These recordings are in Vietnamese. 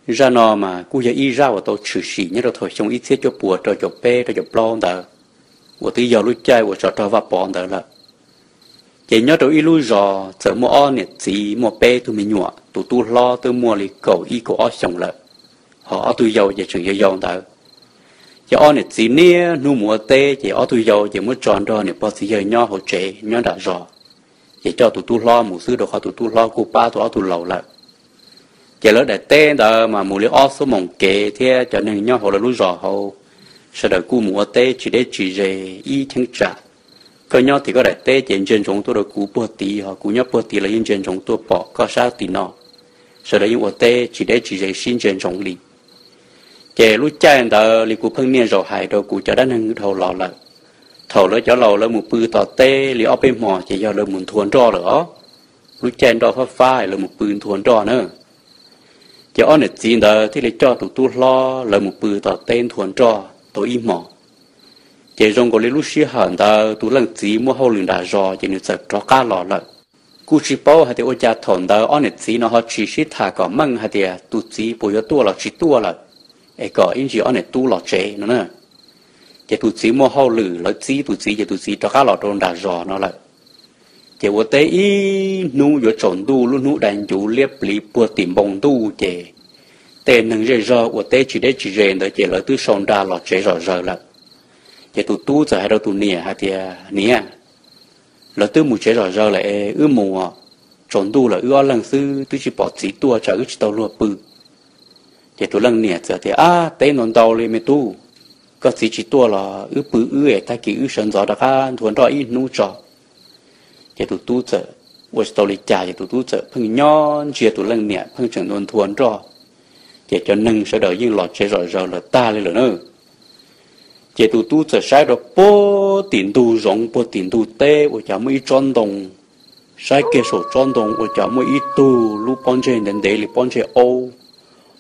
ra nọ mà cú giờ y ra vào tàu chữ sĩ nhớ đâu thôi xong ít thiết cho bùa cho bê cho plon đó của tí giờ lúc chơi của cho vào bòn đó là chỉ nhớ đâu y lui rò sợ mua o nè gì mua bê tụi mình nhọ tụi tu lo tụi mua lì cầu y của o xong là họ tụi giàu chỉ chừng giàu đó chỉ o nè gì nè nu mua tê chỉ o tụi giàu chỉ mua tròn đó nè bao giờ nhớ họ trẻ nhớ đã rò chỉ cho tụi tu lo một xứ đâu họ tụi tu lo cô ba tụi o tụi lầu là chỉ lỡ để tên đó mà mua lấy o số mỏng kề thế cho nên nhớ họ là lui rò họ sau đó cô mua tê chỉ để chỉ về y thanh trả coi nhau thì có đại tê trên chúng tôi được cú bữa tì họ cú nhớ bữa tì là trên chúng tôi bỏ có sao tì nọ sau đó những tê chỉ để chỉ dạy xin trên chúng lì kể lúc cha anh ta lì cú phân niên rồi hại đâu cú cho đàn anh thầu lò là thầu lấy cho lò lấy một bự tỏ tê lì ở bên mò chỉ do lấy một thuần trò nữa lúc cha anh đó phát phai lấy một bự thuần trò nữa chỉ ở nơi gì đó thì lấy cho tụi tôi lo lấy một bự tỏ tên thuần trò tôi im mò chỉ trong cái lúc xưa hẳn ta tụi lần gì mua hậu lưng đã rò chỉ nên sợ cho cá lò lợn cú chỉ bao hay thì ôi cha thằng ta ở nơi gì nó họ chỉ xí thà có măng hay thì tụi gì bồi cho tua là chỉ tua là ấy có in chỉ ở nơi tu lò chế nữa nè chỉ tụi gì mua hậu lưng là gì tụi gì chỉ tụi gì cho cá lò trong đã rò nó lại chỉ vô tế ý nu vô trộn tu luôn nu đàn chủ liếp lý bùa tìm bông tu chỉ tên nâng rơi rò vô tế chỉ để chỉ rèn đó chỉ là tụi son đa lò chế rò rò lại chỉ tụi tu giờ hay đâu tụi nè hay thì nè là tụi mù chế rồi giờ lại mù trốn tu là lần sư tụi chỉ bỏ chỉ tua chờ chỉ tàu lúa bự chỉ tụi lần nè giờ thì tên non tàu lên mấy tu có chỉ tua là bự ấy ta chỉ sơn gió đặc an thuần đó ít nu trọ chỉ tụi tu giờ vừa tàu lịch trả chỉ tụi tu giờ phăng nhon chỉ tụi lần nè phăng chẳng non thuần trọ chỉ cho nâng sẽ đợi những lọt chế rồi giờ là ta lên rồi nữa chỉ tụi tu giờ sai rồi bố tiền tu rong bố tiền tu tê của cháu mới tròn đồng sai cái số tròn đồng của cháu mới ít tu lúc bọn trẻ đến đây thì bọn trẻ ô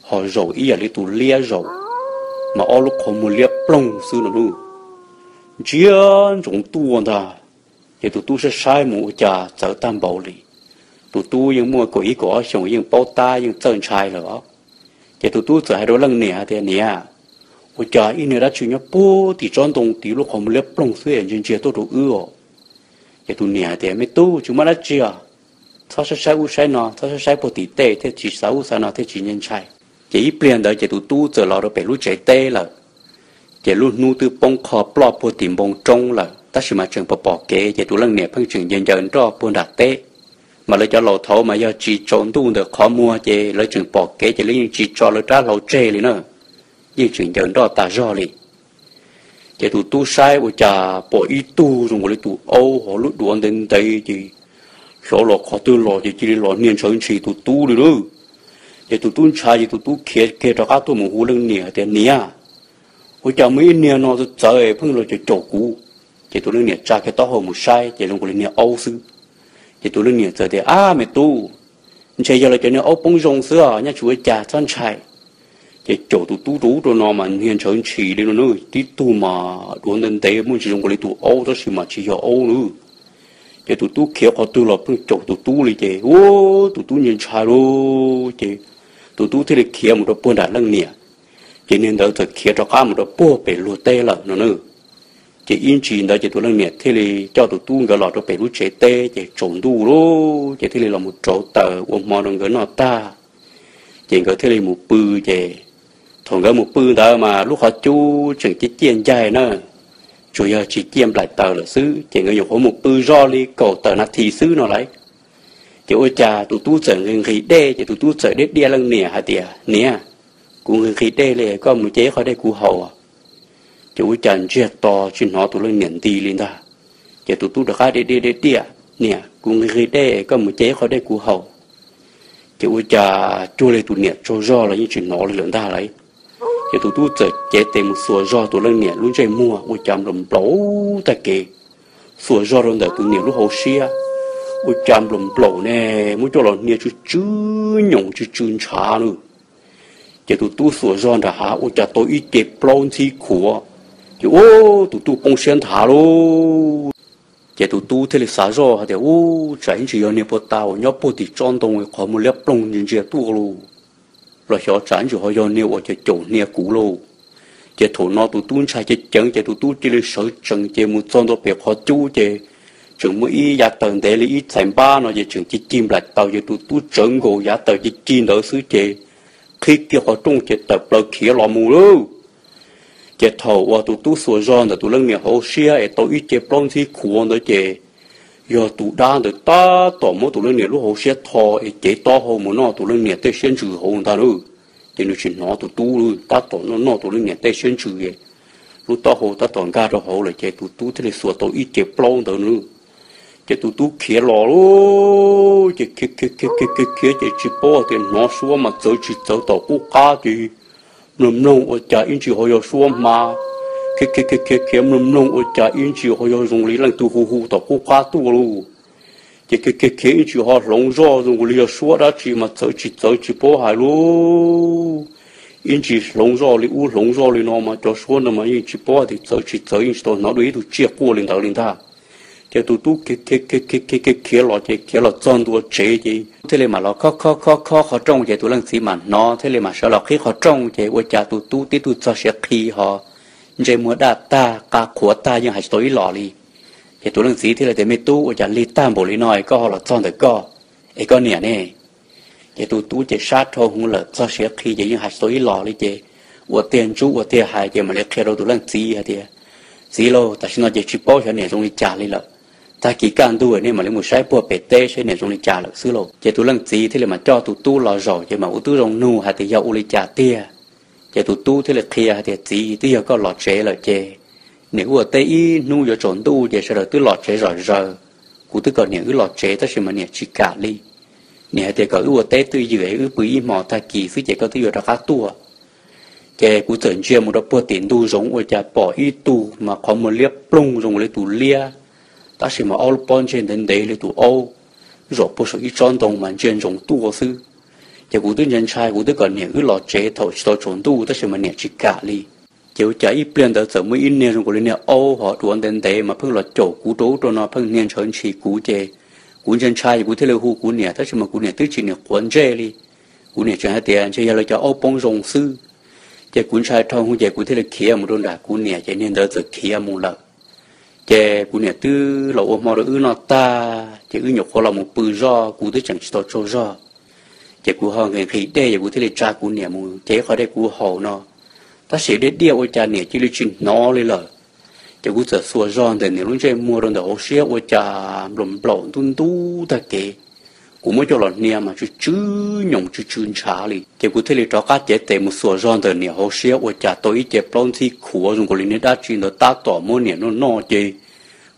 họ rồi ý là tu lia rồi mà ô lúc họ muốn lia plong xưa nữa luôn chỉ rong tu ta chỉ tụi tu sẽ sai một cha trở tam bảo lì tụi tu những mua của ý của xong những bao ta những chân trai rồi chỉ tụi tu giờ hai đứa lần nè thì nè ôi trời in này đã chịu nhá bố thì tròn đồng tí lúc họ mới lép plong xuyên trên chia tôi đủ ư cái tụi nè thì mấy tu chúng mà đã chia sao sẽ sai u sai nọ sao sẽ sai bộ tỷ tệ thế chỉ sáu u sai nọ thế chỉ nhân sai chỉ ít liền đó chỉ tụi tu giờ lò được bể lúc chạy tê là chỉ lúc nu từ bông kho plọ bộ tìm bông trông là ta chỉ mà trường bỏ kế chỉ tụi lần nè phân trường dần dần cho buôn đạt tê mà lấy cho lò thầu mà giờ chỉ trốn tu được khó mua chỉ lấy trường bỏ kế chỉ lấy chỉ cho lấy trả lò chê liền nữa như chuyện dần đó ta rõ liền chỉ tụi tu sai của cha bỏ ít tu rồi lấy tụi ô họ lúc đuổi đến đây thì số lọ khó tư lọ chỉ lọ niên sơn chỉ tụi tu được nữa chỉ tụi tu sai chỉ tụi tu kia cho các tụi một hú lưng nè thì nè của cha mấy nè nó trời phân rồi chỉ chỗ cũ chỉ tụi lưng nè cha cái tao hồ một sai chỉ lưng của lưng nè âu sư chỉ tụi lưng nè giờ thì mẹ tu chỉ giờ là chỉ nè âu bông rong xưa nhá chú cha chân chạy chỉ chỗ tụi tu tú rồi nó mà hiện trường chỉ đi nó nữa tí tu mà đuổi đến đây muốn chỉ dùng cái tụi âu đó chỉ mà chỉ cho âu nữa chỉ tụi tu kia họ tu là phương chỗ tụi tu đi chứ tụi tu nhìn sai luôn chứ tụi tu thì kia một đôi buôn đã lăng nè chỉ nên đỡ thật kia cho cá một đôi bùa bể lúa tê là nó nữa chỉ in chỉ đó chỉ tụi lăng nè thì là cho tụi tu cái lọ đôi bể lúa chế tê chỉ trộn tu luôn chỉ thì là một chỗ tờ ôm mò đồng cái nọ ta chỉ có thì là một bự chỉ thằng cái một bự đó mà lúc họ chú chừng chỉ chiên dài nữa chủ yếu chỉ chiên lại tờ là xứ chỉ người dùng một bự ro đi cầu tờ nó thì xứ nó lấy chỉ ôi cha tụi tu chở người khí đê chỉ tụi tu chở đế đia lăng nè hả tiệt nè cũng người khí đê này có một chế khỏi đây cú hậu chỉ ôi cha chuyện to chuyện nó tụi lăng niệm tì lên ta chỉ tụi tu được hai đế đia nè cũng người khí đê có một chế khỏi đây cú hậu chỉ ôi cha chui lên tụi niệm cho ro là những chuyện nó lên ta lấy chỉ tụi tu chở chế tiền một số ro tụi lăng niệm luôn chơi mua ôi cha lồng bấu ta kì số ro rồi đợi tụi niệm lúc hậu xia ôi chăm lồng bầu nè muốn cho nó nhiều chú nhộng chú chả nữa chỉ tụi tu sửa giòn đã hả ôi chả tôi ít kẹp plon chi khổ chỉ tụi tu công xuyên thả luôn chỉ tụi tu thế là xả giò thì trái chỉ có niệm bột tàu nhóc bột thì tròn đồng có một lớp plon nhìn chưa tu luôn rồi họ tránh cho họ do nhiều ở chơi chỗ nia cũ lô chơi thổ nó tụ tuôn sai chơi chẳng chơi tụ tu chỉ là sợ chẳng chơi một con đồ bẹp họ chú chơi chừng mỗi ý giá tầng để lý thành ba nó chơi chừng chỉ chim lại tàu chơi tụ tu chẳng gồ giá tàu chơi chim đỡ xứ chơi khi kia họ trung chơi tập là kia lò mù luôn chơi thầu và tụ tu sửa giòn là tụ lưng miệng họ xia ở tàu ít chơi plong thì khuôn đó chơi giờ tụ đa được ta tỏ mỗi tụ lưng miệng lúc họ xia thò ở chơi to hồ mà nó tụ lưng miệng tới xuyên trừ hồ ta luôn thì nó chỉ nó tụ tu luôn ta tỏ nó tụ lưng miệng tới xuyên trừ vậy lúc to hồ ta toàn ga cho hồ là chơi tụ tu thế là sửa tàu ít chơi plong đó nữa chơi tụ tu kia lò luôn chơi kia chơi chỉ bỏ thì nó xuống mà chơi chỉ chơi tàu cú cá thì nằm nông ở chả in chỉ họ yêu xuống mà kia nằm nông ở chả in chỉ họ yêu dùng lý lần tu hu tàu cú cá tu luôn chơi in chỉ họ lồng gió dùng lý xuống đó chỉ mà chơi chỉ bỏ hải luôn in chỉ lồng gió lý nó mà cho xuống nó mà in chỉ bỏ thì chơi in chỉ nó đối thủ chia qua lên đầu lên ta cái tụ tu kia lọ chọn đua chế gì thế này mà nó khó trông vậy tụ lăng xí mà nó thế này mà sợ lọ khi khó trông vậy ở cha tụ tu tí tụ cho sẽ khi họ vậy mua đa ta cá khua ta nhưng hay tối lọ đi vậy tụ lăng xí thế là để mấy tu ở cha li tam bộ li nói có họ lọ chọn được có ấy có nè nè vậy tụ tu chỉ sát thôi không là cho sẽ khi vậy nhưng hay tối lọ đi vậy ở tiền chú ở tiền hay vậy mà lấy kia đâu tụ lăng xí hả thì xí lô ta xin nói chỉ bao giờ nè trong đi trả đi lợ ta chỉ cần tu này mà lấy một sai bùa bể tê sẽ này trong lịch trả được xứ lộ chỉ tu lăng gì thế là mà cho tu lò rồi chỉ mà tu rong nu hay thì giao lịch trả tia chỉ tu thế là kia thì gì thì giờ có lò chế là chế nếu ở tây nu giờ trốn tu chỉ sẽ là tu lò chế rồi cụ tu còn những lò chế ta sẽ mà nè chỉ cả đi nè thì có ở tây tu dưới bưởi mò ta kỳ phía chỉ có tu giờ đã khá tua cái cụ tưởng chưa một đợt bùa tiền tu giống ở nhà bỏ ít tu mà có một liếp plong dùng lấy tu lia ta chỉ mà ao bon trên đến đấy lấy tu ao rồi bớt số ít tròn đồng mà trên dùng tu sư cái cụ tưởng nhân trai cụ tưởng còn nhiều cái lọ chế thầu cho trốn tu ta chỉ mà nhẹ chỉ cả đi kiểu trái ít biến tới giờ mới in nè dùng cụ lấy nè ao họ tuôn đến đấy mà phơi lọ chỗ cụ đấu cho nó phơi nền trơn chỉ cụ chế cụ nhân trai cụ thấy là hu cụ nè ta chỉ mà cụ nè tức chỉ nè quấn chế đi cụ nè chẳng hạn tiền chơi là cho ao bông dùng sư cái cuốn sai thong không cái cuốn thế là kia một đôi đá cuốn nhẹ cho nên đỡ giờ kia một lần cái cuốn nhẹ từ lâu mà rồi nó ta cái nhục họ là một bự do cuốn tới chẳng chỉ cho do cái cuốn họ người khi đây cái cuốn thế là tra cuốn nhẹ một cái họ đây cuốn họ nó ta sẽ để điều ở cha nhẹ chỉ là chuyện nóเลยเลยcái cuốn giờ xua do thì nếu lúc chơi mua rồi họ sẽ ở cha lồng lộng tung tu ta cái cũng mới cho lợn nia mà chứ nhung chứ trả đi cái cụ thể là cho các chế tệ một số rong từ nhiều hồ sơ ở trả tôi chế plon thì khổ dùng cái này đã chuyển được ta tỏ mỗi年nó chế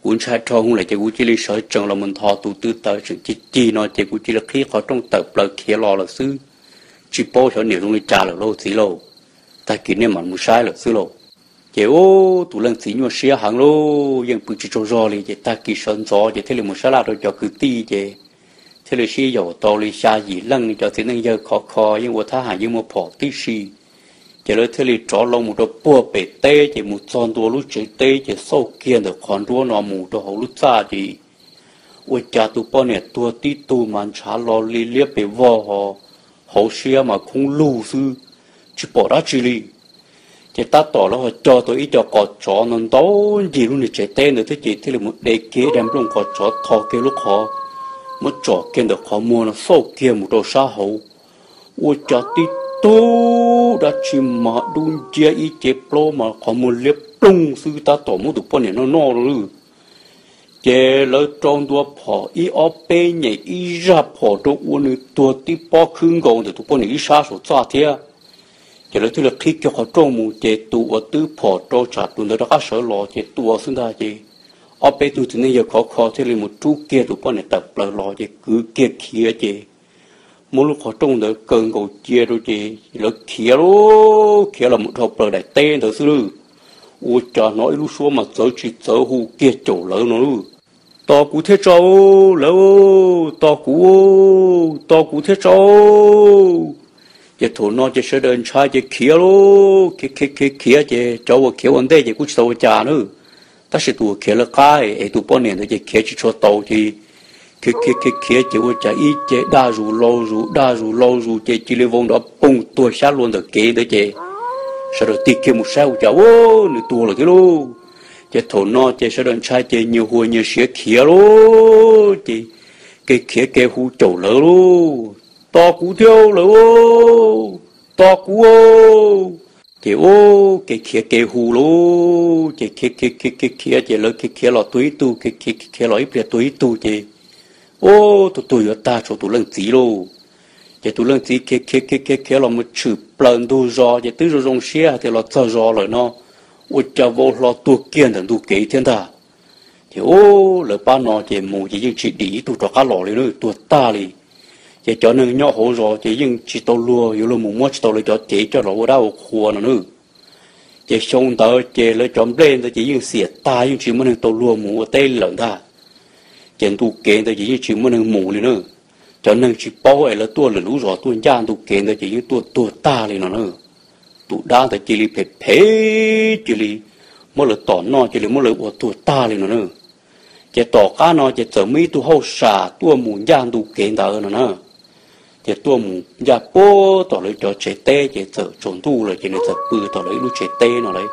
cũng sai cho không là cái cụ chỉ là sở trường là mình thọ tu tư tới sự chỉ nó cái cụ chỉ là khi họ trong tập là kia lò là sư chỉ bao giờ nhiều dùng để trả là lô xí lô ta kỹ nên mà muốn sai là sư lô cái ô tụ lần xí nhưng xía hàng lô nhưng bự chỉ cho rồi thì ta kỹ sơn gió thì thế là một số là cho cứ ti chế thế là khi dầu to li xa gì lăng cho thế nên giờ khó nhưng mà thà hàng nhưng mà bỏ tí xì chỉ là thế là cho lòng một đôi bùa bể tê chỉ một con tua lúc chơi tê chỉ sâu kia được con tua nó mù đồ hậu lúc xa gì ôi cha tụ bao nè tua tí tu màn trả lo li liếp bể vò họ hậu xia mà không lù sư chỉ bỏ ra chỉ li chỉ ta tỏ là họ cho tôi ít cho cọt chó nó tốt gì luôn để chơi tê nữa thế là một đề kế đem luôn cọt chó thò kia lúc họ một chỗ kia được họ mua nó sâu kia một đồ xã hội, ôi cha tí tô đã chỉ mà đun chia ít chế pro mà họ mua liếp tung sư ta tổ một tụ bọn này nó rồi, chế lỡ trong đua bỏ ít ở bên nhảy ít ra bỏ đồ uốn nữa tua tí bỏ khưng gồng để tụ bọn này ít xa số xa thế, chế lỡ thứ là khi cho họ trong một chế tụ ở tứ bỏ đồ trả tụ nó đã sợ lo chế tụ ở xung ta chế ở bên tụi này giờ khó thế là một chú kia tụi bọn này tập lo chứ cứ kia chứ mỗi lúc họ trông được cơn cầu chia rồi chứ là kia là một hộp đại tên thật sự ôi trời nói lúc xưa mà chỉ hù kia chỗ lớn nó to cú thế trâu lâu to cú thế trâu giờ thủ nó chỉ sẽ đơn trai chỉ kia chứ trâu kia vấn đề chỉ cũng trâu trà nữa ta sẽ tụ kia là cái tụ bao nhiêu thì kia chỉ cho tàu thì kia chỉ có chạy ít chế đa rù lâu chế chỉ lấy vòng đó bung tua sát luôn được kế đấy chế sau đó tiết kiệm một sao cháu ô nửa tua là cái lô chế thổ no chế sau đó trai chế nhiều hồi nhiều xía kia lô chế cái kia cái hú chậu lỡ lô to cú theo lỡ ô to cú ô chế ô cái kia hú lô chế kia chế lỡ kia lọ túi tu kia lọ ít bia túi tu chế ô tụi ở ta cho tụi lần gì lô chỉ tụi lần gì kia là một chữ plan đồ gió chỉ tứ rong xe thì là cho gió rồi nó ô cha vô lo tụi kiên thằng tụi kế thiên ta thì ô là ba nó chỉ mù chỉ chỉ đi tụi cho cá lò lên nữa tụi ta đi chỉ cho nên nhỏ hồ gió chỉ nhưng chỉ tàu lúa yêu là mù mót tàu lấy cho chỉ cho nó đâu khua nữa chỉ xong tàu chỉ lấy chấm lên thì chỉ nhưng xỉa ta nhưng chỉ muốn tàu lúa mù tê lợn ta chuyện tu kiến thì chỉ chuyện muốn nâng mù lên nữa cho nên chỉ bảo ấy là tua là lú rõ tua giang tu kiến thì chỉ tua ta lên nữa tu đa thì chỉ li phê chỉ li mỗi lần tỏ nó chỉ li mỗi lần tua ta lên nữa chỉ tỏ cá nó chỉ chờ mấy tu hậu xả tua mù giang tu kiến đó nữa chỉ tua mù giang po tỏ lấy cho chế tê chỉ chờ trốn tu rồi chỉ nên chờ bự tỏ lấy lú chế tê nó đấy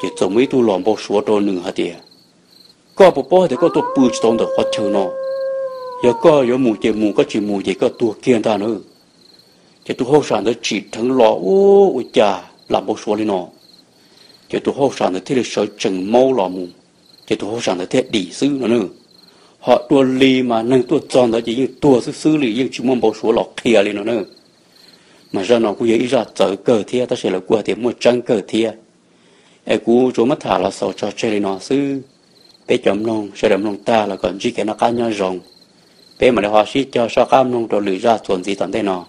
chỉ chờ mấy tu làm bao số đồ nương hả tiệt có bộ thì cóตัวปืนตรงเด็กเขาเชิญเนาะแล้วก็有หมู่เจหมู่ก็จีหมู่เจก็ตัวเกียนตาเนอะจะตัวห้องสารจะจีทั้งหล่อโอ้อุจจาหลับบ่ชัวเลยเนาะจะตัวห้องสารที่เราใช้จังเมาหล่อหมู่จะตัวห้องสารที่ดีซื้อเนอะhọตัวลีมานั่งตัวจอนแต่จะยิ่งตัวซื้อหรือยิ่งชิมมันบ่ชัวหลอกเทียเลยเนาะmà ra nó cũng vậy ra trở cờ thia ta sẽ là qua thì mua trăng cờ thia ai cũng chỗ mất thả là sao cho chơi nó sư bé chấm nông sẽ đầm nông ta là còn chỉ cái nó cá nhau rồng bé mà để họ xí cho sao cam nông rồi lưỡi ra chuẩn gì tận đây nọ